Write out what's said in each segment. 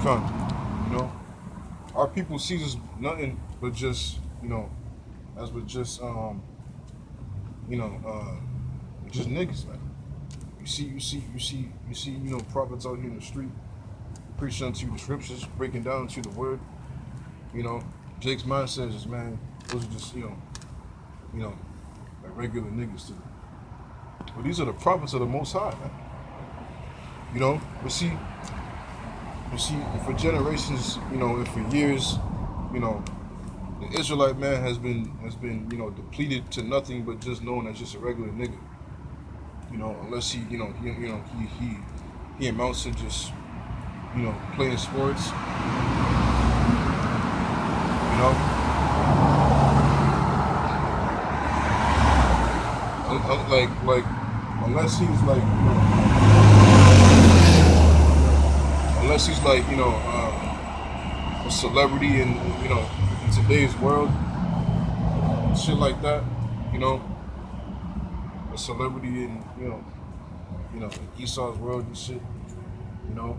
You know, our people sees us nothing but just, as with just, you know, uh, just niggas, man. You see, prophets out here in the street preaching unto you the scriptures, breaking down to you the word. You know, Jake's mindset is, man, those are just, you know, like regular niggas to them. But these are the prophets of the Most High, man. You know, but see, for generations, and for years, you know, the Israelite man has been, depleted to nothing but just known as just a regular nigga. Unless he amounts to just, playing sports. You know, like unless he's like, a celebrity in today's world, shit like that. You know, a celebrity in in Esau's world and shit. You know,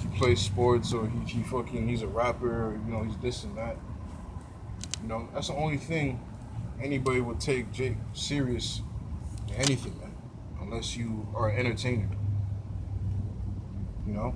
he plays sports or he's a rapper or he's this and that. That's the only thing anybody would take Jake serious in anything, man. Unless you are an entertainer. You know?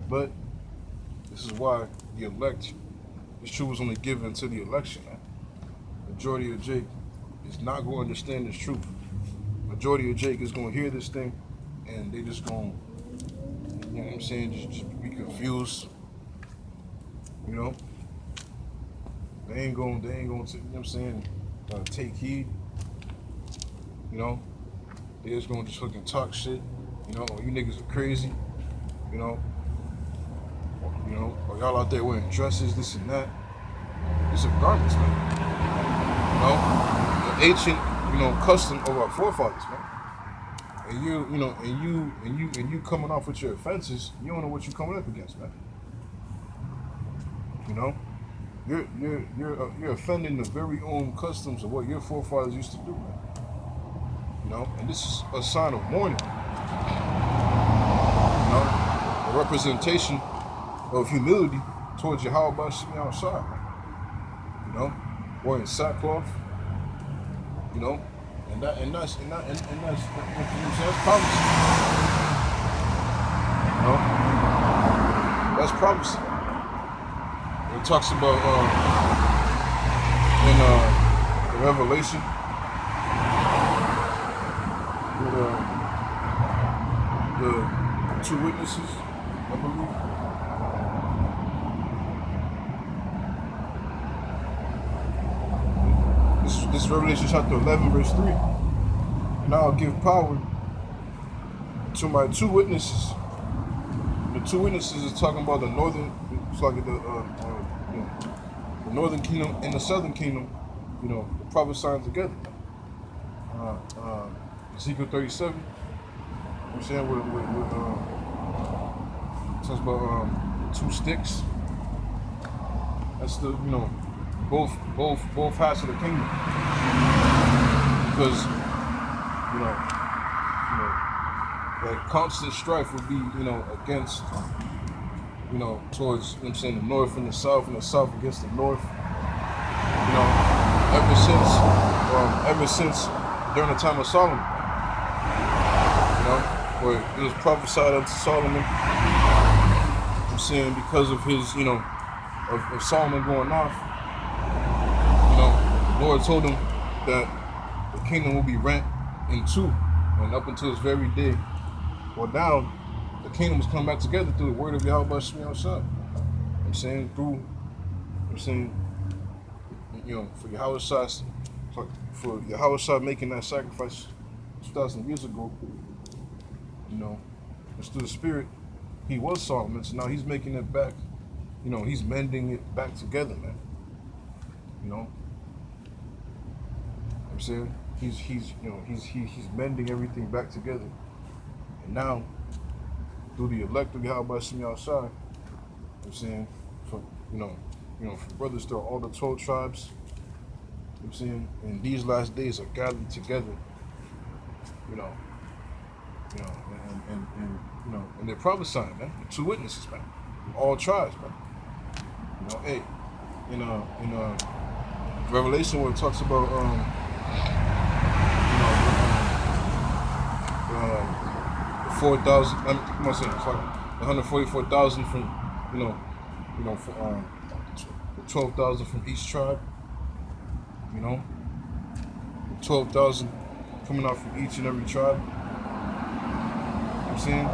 But this is why the elect, this truth was only given to the election, man. Majority of Jake is not going to understand this truth. Majority of Jake is going to hear this thing and they just going to, you know what I'm saying, just be confused. You know? They ain't going to, you know what I'm saying, take heed. You know? They just going to just fucking talk shit. Or you niggas are crazy. You know? Or y'all out there wearing dresses, this and that. These are garments, man. The ancient, custom of our forefathers, man. And you coming off with your offenses, you don't know what you're coming up against, man. You're offending the very own customs of what your forefathers used to do, man. And this is a sign of mourning. A representation of humility towards Yahweh Shemi outside. Wearing sackcloth. That's prophecy. That's prophecy. It talks about in the Revelation with the two witnesses, I believe. This is Revelation chapter 11, verse 3. And I'll give power to my two witnesses. The two witnesses is talking about the northern, it's like the northern kingdom and the southern kingdom, the prophesying together. Ezekiel 37, I'm saying, talks about two sticks. That's the, both halves of the kingdom. Because, that constant strife would be, against, towards, the north and the south against the north. Ever since during the time of Solomon, where it was prophesied unto Solomon, because of his, of Solomon going off, the Lord told him that the kingdom will be rent in two, and up until this very day. Well, now the kingdom has come back together through the word of Yahweh Shemi outside. For Yahweh making that sacrifice 2,000 years ago, it's through the Spirit. He was Solomon, so now he's making it back. He's mending it back together, man. He's mending everything back together. And now, through the elect of Yahweh Shemi outside, for for brothers through all the 12 tribes, and these last days are gathered together, and and they're prophesying, man. The two witnesses, man. All tribes, man. You know, hey, in Revelation where it talks about the 4,000. Come on, saying it's like 144,000 from for, 12,000 from each tribe. 12,000 coming out from each and every tribe. You know what I'm saying?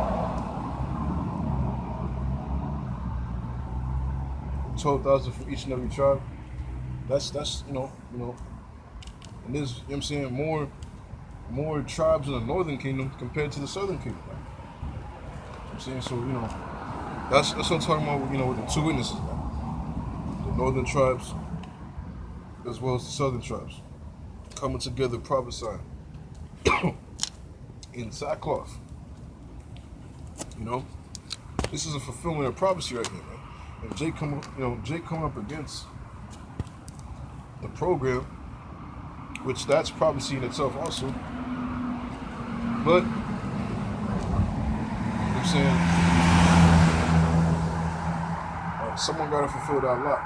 12,000 from each and every tribe. That's and there's, you know what I'm saying, more tribes in the northern kingdom compared to the southern kingdom. Right? You know what I'm saying? So, that's what I'm talking about, with the two witnesses, man. The northern tribes as well as the southern tribes coming together prophesying in sackcloth. This is a fulfillment of prophecy right here, man. And Jake coming up against the program, which that's prophecy in itself also. But I'm saying someone got to fulfill that lot.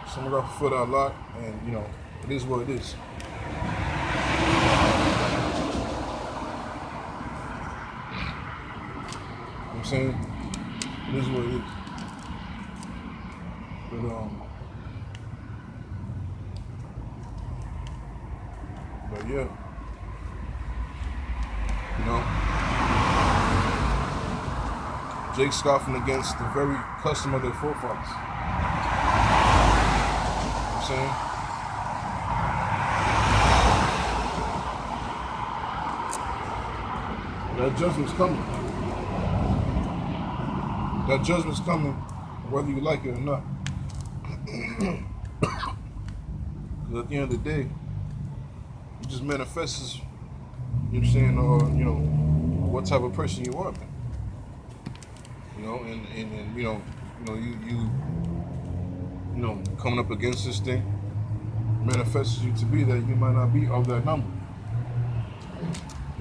Someone got to fulfill that lot, and it is what it is. You know what I'm saying? It is what it is. But yeah, Jake scoffing against the very custom of their forefathers. You know what I'm saying? That judgment's coming. That judgment's coming, whether you like it or not. Because at the end of the day, it just manifests, you know what I'm saying, what type of person you are, man. And you coming up against this thing manifests you to be that you might not be of that number.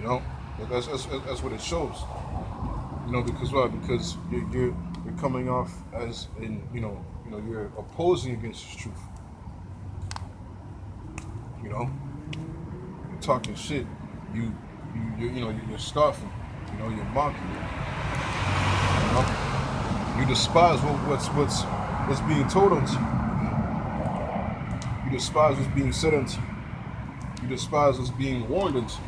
But that's what it shows. Because why? Because you're coming off as you're opposing against this truth. You're talking shit. You're scoffing. You're mocking. You despise what's being told unto you. You despise what's being said unto you. You despise what's being warned unto you.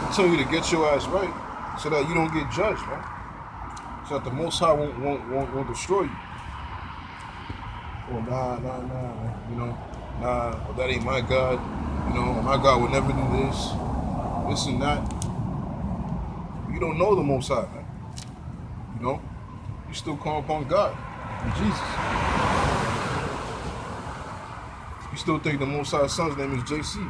I tell you to get your ass right, so that you don't get judged, man. So that the Most High won't destroy you. Oh, nah, well, that ain't my God. My God would never do this and that. You don't know the Most High, man. You still call upon God and Jesus. You still think the Most High's son's name is JC.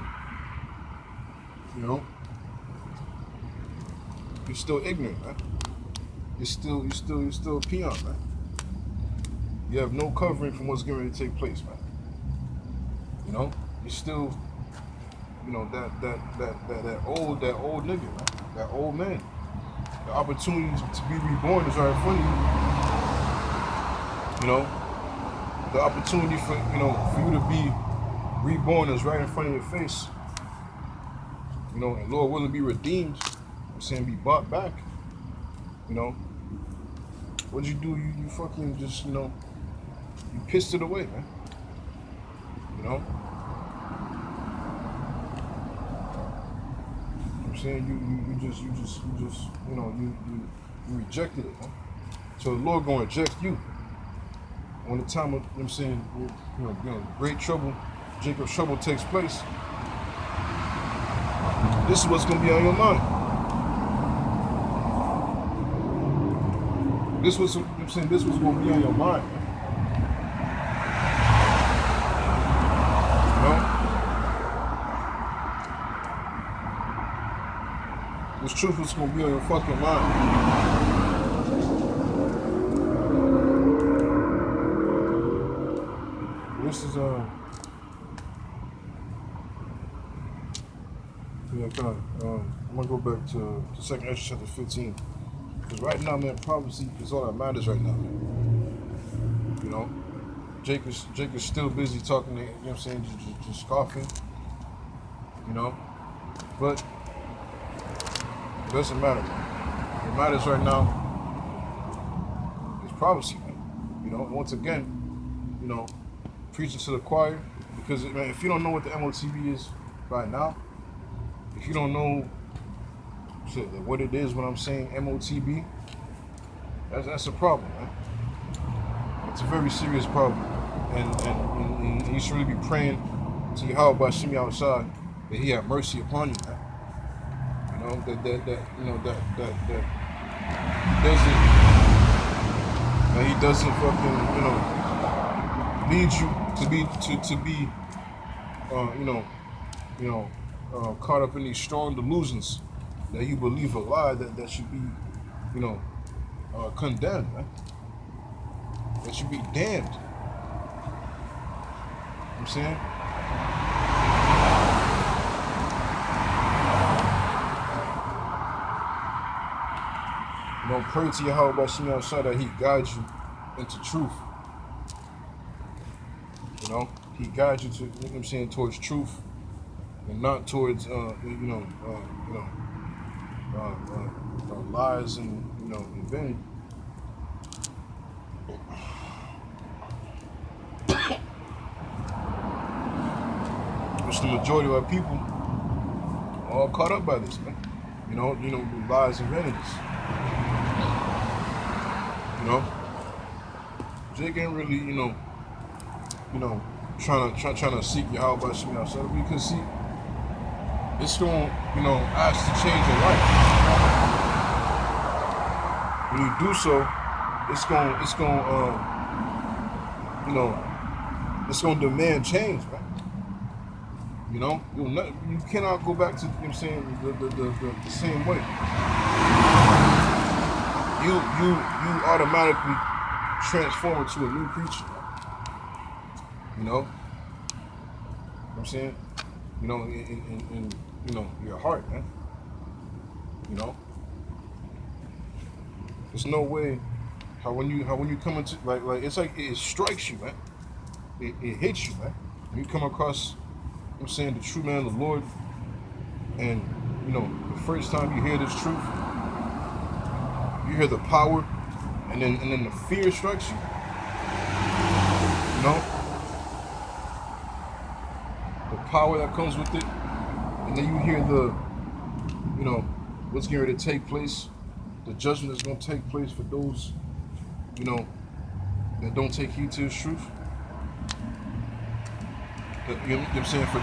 You're still ignorant, man. You're still a peon, man. You have no covering from what's going to take place, man. You're still, that old nigga, man. That old man. The opportunity to be reborn is right in front of you. The opportunity for you to be reborn is right in front of your face. And Lord willing, be redeemed. I'm saying be bought back. What'd you do? You fucking just you pissed it away, man. I'm saying you just you rejected it, man. So the Lord gonna reject you. When the time of great trouble, Jacob's trouble takes place, this is what's gonna be on your mind. This was gonna be on your mind. This truth was gonna be on your fucking mind. This is Yeah, kind of. I'm gonna go back to Second Ezra chapter 15, because right now, man, prophecy is all that matters right now, man. You know, Jake is still busy talking. You know what I'm saying? Just scoffing. You know, but it doesn't matter, man. What matters right now is prophecy, man. You know, once again, you know, preaching to the choir, because man, if you don't know what the MOTB is right now, if you don't know what it is when I'm saying MOTB, that's a problem, man. It's a very serious problem, and you should really be praying to Yahweh Shimi outside that He have mercy upon you, man. You know that you know that He doesn't fucking lead you to be you know caught up in these strong delusions that you believe a lie that should be you know condemned, man. That should be damned. You know what I'm saying? You know, pray to Yahweh Shemi outside that He guides you into truth. You know, He guides you to, you know what I'm saying, towards truth and not towards lies and and vanity. Which the majority of our people are all caught up by this, man. Lies and vanities. You know, Jake ain't really, trying to seek Yahweh Shemi outside, because see, it's going, ask to change your life. When you do so, it's going, it's going to demand change, man. You know, you cannot go back to, you know what I'm saying, the same way. You automatically transform into a new creature. You know what I'm saying? In your heart, man. You know, there's no way how when you come into like it's like it strikes you, man. It hits you, man. When you come across, I'm saying, the true man of the Lord, and the first time you hear this truth, you hear the power, and then the fear strikes you. You know, the power that comes with it, and then you hear what's going to take place, the judgment that's going to take place for those, that don't take heed to His truth. You know what I'm saying? For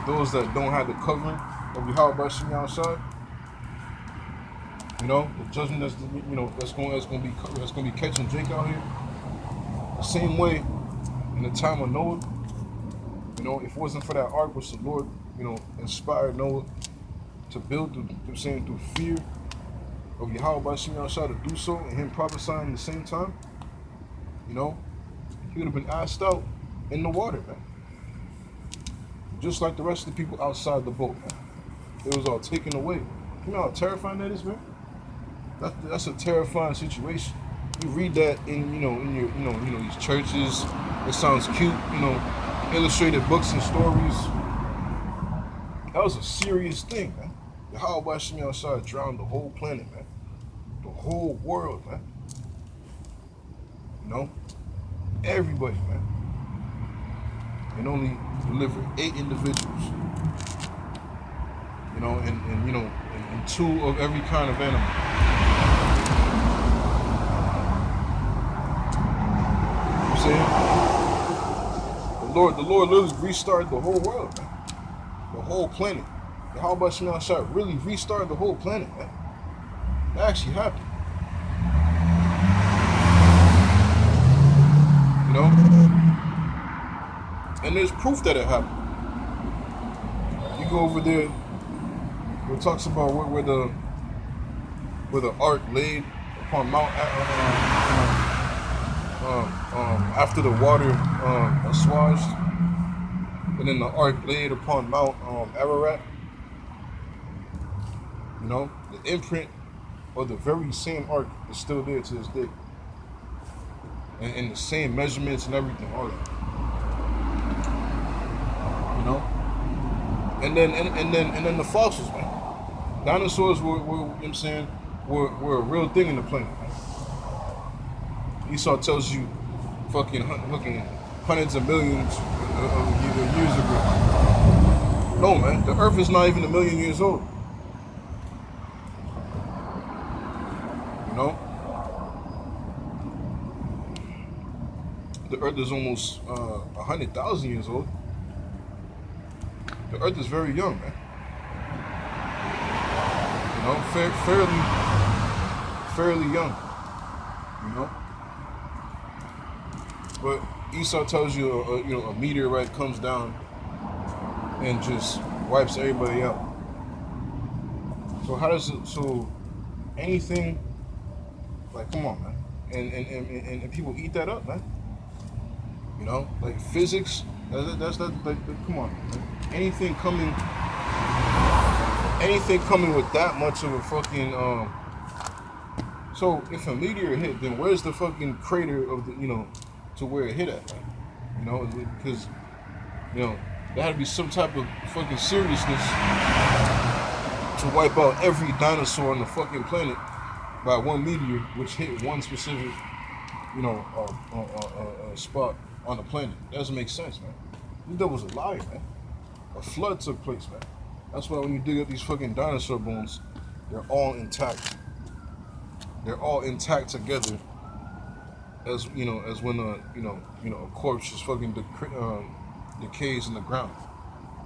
those that don't have the covering of Yahweh Shemi outside, the judgment that's going to be catching Jake out here. The same way in the time of Noah, if it wasn't for that ark which the Lord, inspired Noah to build, through fear of Yahweh Shemi outside to do so, and Him prophesying at the same time, he would have been asked out in the water, man. Just like the rest of the people outside the boat, man. It was all taken away. You know how terrifying that is, man? That's a terrifying situation. You read that in these churches. It sounds cute, illustrated books and stories. That was a serious thing, man. Yahweh Shemi outside drowned the whole planet, man. The whole world, man. Everybody, man. And only delivered 8 individuals. And 2 of every kind of animal. You know what I'm saying? The Lord literally restarted the whole world, man. The whole planet. The Yahweh Shemi outside really restarted the whole planet, man. That actually happened. And there's proof that it happened. You go over there, it talks about where the ark laid upon Mount after the water assuaged. and then the ark laid upon Mount Ararat, the imprint of the very same ark is still there to this day, and the same measurements and everything, all that, you know. And then the fossils, man. Dinosaurs were you know what I'm saying, were a real thing in the planet, man. Esau tells you fucking hundreds of millions of years ago. No, man, the Earth is not even 1,000,000 years old. You know, the Earth is almost 100,000 years old. The Earth is very young, man. You know, fairly young. You know, but Esau tells you, a meteorite comes down and just wipes everybody out. So how does it? So anything, like, come on, man, and people eat that up, man. You know, like physics. That's like, come on, man. Anything coming with that much of a fucking So if a meteor hit, then where's the fucking crater of the, to where it hit at, man? You know, because there had to be some type of fucking seriousness to wipe out every dinosaur on the fucking planet by one meteor, which hit one specific, spot on the planet. That doesn't make sense, man. That was a lie, man. A flood took place, man. That's why when you dig up these fucking dinosaur bones, they're all intact. They're all intact together, as when a corpse just fucking decays in the ground.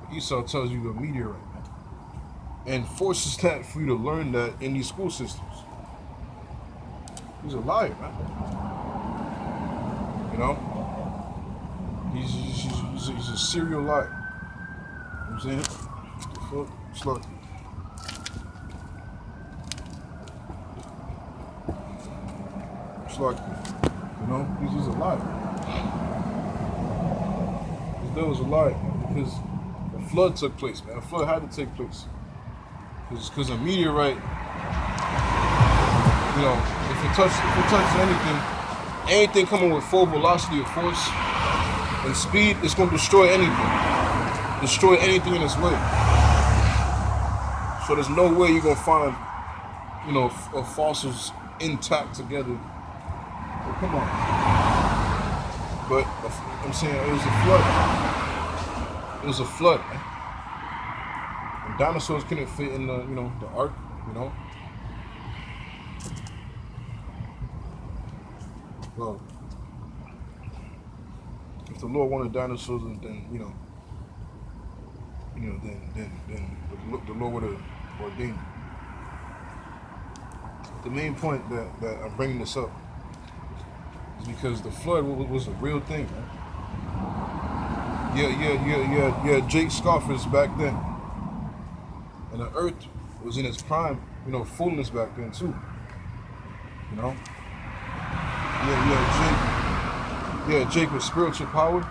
But Esau tells you a meteorite, man, and forces that for you to learn that in these school systems. He's a liar, man. You know, he's a serial liar. You know what I'm saying? The fuck, slut. Like, he's a liar. This dude was a liar, man, because a flood took place, man. A flood had to take place, because a meteorite, if it touches anything coming with full velocity of force and speed, it's going to destroy anything in its way. So there's no way you're going to find, fossils intact together. Come on. But I'm saying it was a flood. It was a flood, man. And dinosaurs couldn't fit in the ark, Well, if the Lord wanted dinosaurs, then the Lord would have ordained it. The main point that I'm bringing this up is because the flood was a real thing, man. Yeah, Jake scoffers back then. And the earth was in its prime, fullness back then too. Jake was spiritual power.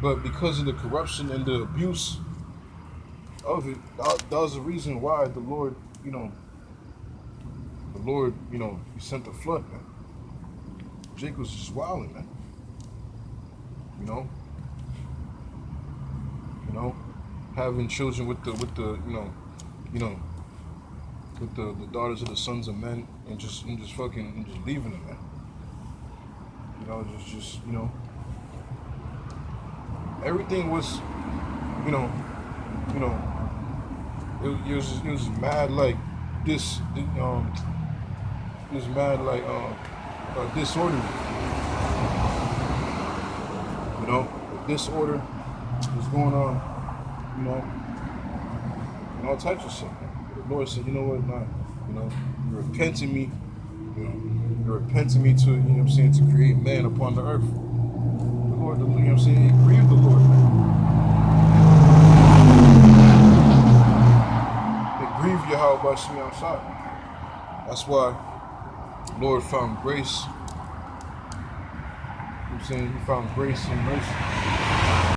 But because of the corruption and the abuse of it, that was the reason why the Lord, he sent the flood, man. Jake was just wilding, man. Having children with the daughters of the sons of men, and just leaving them, man. Everything was, it was mad like this, it was mad like disorder. Disorder was going on, and all types of shit. The Lord said, you know what, nah, you're repenting me, you're repenting me to, to create man upon the earth. The Lord, it grieved the Lord, man. It grieved Yahweh by Shemi outside. That's why the Lord found grace, I'm saying? He found grace and mercy.